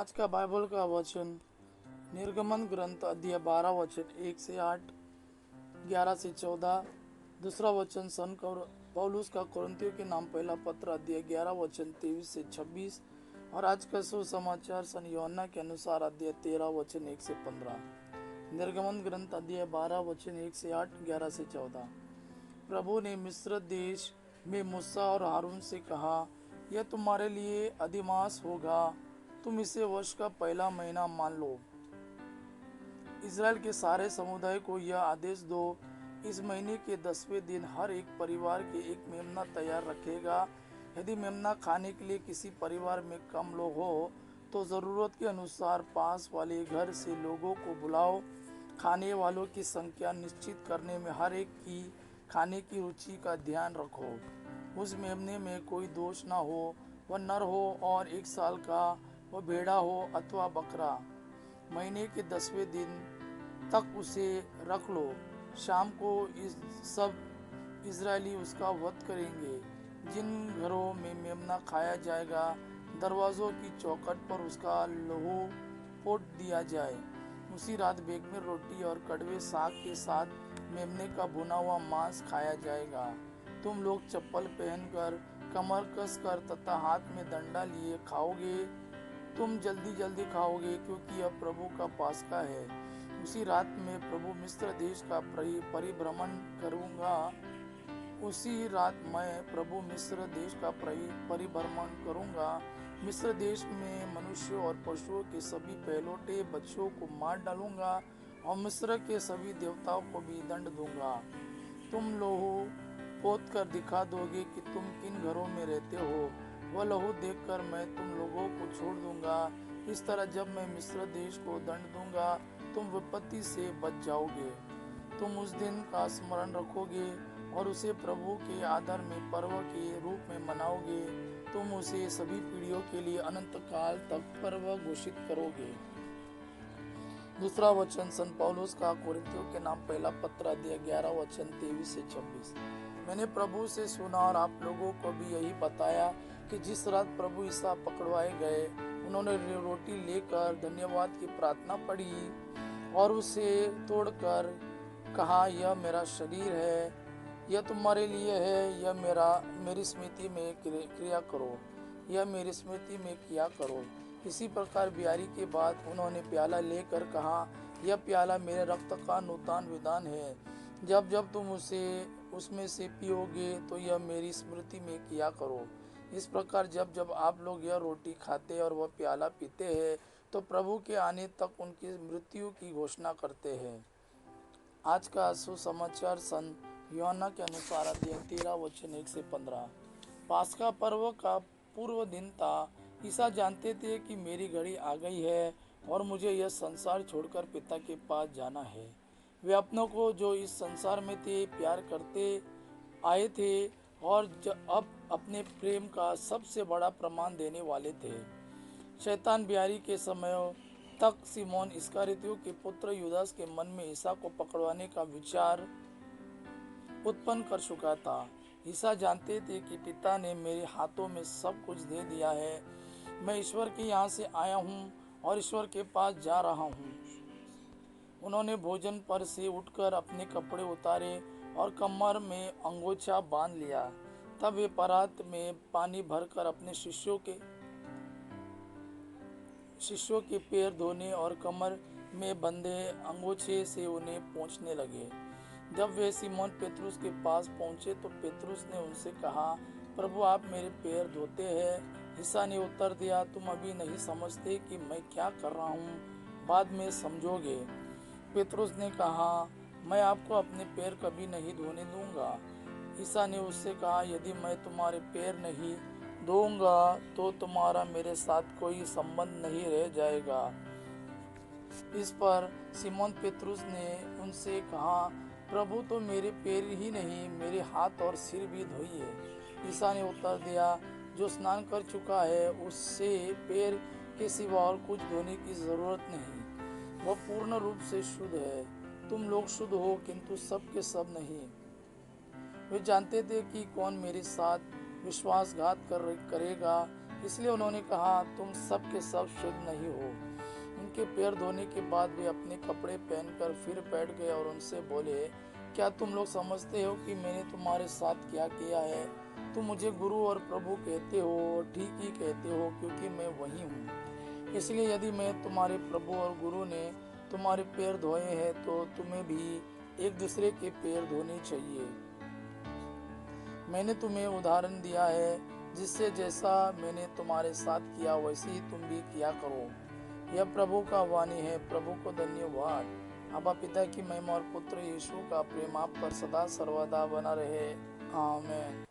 आज का बाइबल का वचन निर्गमन ग्रंथ अध्याय 12 वचन 1 से 8, 11 से 14। दूसरा वचन सन पौलुस का कोरिन्थियों के नाम पहला पत्र अध्याय 11 वचन 23 से 26। और आज का सुसमाचार सन यूहन्ना के अनुसार अध्याय 13 वचन 1 से 15। निर्गमन ग्रंथ अध्याय 12 वचन 1 से 8, 11 से 14। प्रभु ने मिस्र देश में मूसा और हारून से कहा, यह तुम्हारे लिए अधिमास होगा, तुम इसे वर्ष का पहला महीना मान लो। इज़राइल के सारे समुदाय को यह आदेश दो, इस महीने के 10वें दिन हर एक परिवार के एक मेमना तैयार रखेगा। यदि मेमना खाने के लिए किसी परिवार में कम लोग हो तो ज़रूरत के अनुसार पास वाले घर से लोगों को बुलाओ। खाने वालों की संख्या निश्चित करने में हर एक की खाने की रुचि का ध्यान रखो। उस मेमने में कोई दोष ना हो, वह नर हो और 1 साल का, वह भेड़ा हो अथवा बकरा। महीने के 10वें दिन तक उसे रख लो। शाम को इस सब इजरायली उसका वध करेंगे। जिन घरों में मेमना खाया जाएगा, दरवाज़ों की चौखट पर उसका लहू पोत दिया जाए। उसी रात बेक में रोटी और कड़वे साग के साथ मेमने का भुना हुआ मांस खाया जाएगा। तुम लोग चप्पल पहनकर, कमर कसकर तथा हाथ में डंडा लिए खाओगे। तुम जल्दी जल्दी खाओगे क्योंकि यह प्रभु का पास्का है। उसी रात में प्रभु मिस्र देश का परिभ्रमण करूंगा। उसी रात मैं प्रभु मिस्र देश का परिभ्रमण करूंगा। मिस्र देश में मनुष्यों और पशुओं के सभी पहलौठे बच्चों को मार डालूंगा और मिस्र के सभी देवताओं को भी दंड दूंगा। तुम लहू पोत कर दिखा दोगे कि तुम किन घरों में रहते हो। वह लहू देखकर मैं तुम लोगों को छोड़ दूंगा। इस तरह जब मैं मिस्र देश को दंड दूंगा, तुम विपत्ति से बच जाओगे। तुम उस दिन का स्मरण रखोगे और उसे प्रभु के आदर में पर्व के रूप में मनाओगे। तुम उसे सभी पीढ़ियों के लिए अनंत काल तक पर्व घोषित करोगे। दूसरा वचन सन पौलुस का कोरिन्थियों के नाम पहला पत्र अध्याय 11 वचन 23 से 26। मैंने प्रभु से सुना और आप लोगों को भी यही बताया कि जिस रात प्रभु ईसा पकड़वाए गए, उन्होंने रोटी लेकर धन्यवाद की प्रार्थना पढ़ी और उसे तोड़कर कहा, यह मेरा शरीर है, यह तुम्हारे लिए है, यह मेरी स्मृति में क्रिया करो, यह मेरी स्मृति में किया करो। इसी प्रकार बियारी के बाद उन्होंने प्याला लेकर कहा, यह प्याला मेरे रक्त का नूतन विधान है। जब जब तुम उसमें से पियोगे तो यह मेरी स्मृति में किया करो। इस प्रकार जब जब आप लोग यह रोटी खाते और वह प्याला पीते हैं तो प्रभु के आने तक उनकी मृत्यु की घोषणा करते हैं। आज का सुसमाचार सन यूहन्ना के अनुसार अध्याय 13 वचन 1 से 15। पास्का पर्व का पूर्व दिन था। ईसा जानते थे कि मेरी घड़ी आ गई है और मुझे यह संसार छोड़कर पिता के पास जाना है। वे अपनों को जो इस संसार में थे प्यार करते आए थे और अब अपने प्रेम का सबसे बड़ा प्रमाण देने वाले थे। शैतान बियारी के समय तक सिमोन इस्करियोती के पुत्र यूदास के मन में ईसा को पकड़वाने का विचार उत्पन्न कर चुका था। ईसा जानते थे कि पिता ने मेरे हाथों में सब कुछ दे दिया है। मैं ईश्वर के यहाँ से आया हूँ और ईश्वर के पास जा रहा हूँ। उन्होंने भोजन पर से उठकर अपने कपड़े उतारे और कमर में अंगोछा बांध लिया। तब वे परात में पानी भरकर अपने शिष्यों के पैर धोने और कमर में बंधे अंगोछे से उन्हें पोंछने लगे। जब वे सिमोन पेतरुस के पास पहुंचे तो पेतरुस ने उनसे कहा, प्रभु आप मेरे पैर धोते हैं। ईसा ने उत्तर दिया, तुम अभी नहीं समझते कि मैं क्या कर रहा हूँ, बाद में समझोगे। पेतरुस ने कहा, मैं आपको अपने पैर कभी नहीं धोने दूंगा। ईसा ने उससे कहा, यदि मैं तुम्हारे पैर नहीं धोऊंगा तो तुम्हारा मेरे साथ कोई संबंध नहीं रह जाएगा। इस पर सिमोन पेतरुस ने उनसे कहा, प्रभु तो मेरे पैर ही नहीं मेरे हाथ और सिर भी धोइए। ईसा ने उत्तर दिया, जो स्नान कर चुका है उससे पैर के सिवा और कुछ धोने की जरूरत नहीं, वह पूर्ण रूप से शुद्ध है। तुम लोग शुद्ध हो किंतु सब के सब नहीं। वे जानते थे कि कौन मेरे साथ विश्वासघात करेगा। इसलिए उन्होंने कहा, तुम सब के सब शुद्ध नहीं हो। उनके पैर धोने के बाद वे अपने कपड़े पहनकर फिर बैठ गए और उनसे बोले, क्या तुम लोग समझते हो कि मैंने तुम्हारे साथ क्या किया है? तुम मुझे गुरु और प्रभु कहते हो, और ठीक ही कहते हो, क्योंकि मैं वही हूँ। इसलिए यदि मैं तुम्हारे प्रभु और गुरु ने तुम्हारे पैर धोए हैं, तो तुम्हें भी एक दूसरे के पैर धोने चाहिए। मैंने तुम्हें उदाहरण दिया है, जिससे जैसा मैंने तुम्हारे साथ किया वैसे ही तुम भी किया करो। यह प्रभु का वाणी है। प्रभु को धन्यवाद। अबा पिता की महिमा और पुत्र यीशु का प्रेम आप पर सदा सर्वदा बना रहे। आमीन।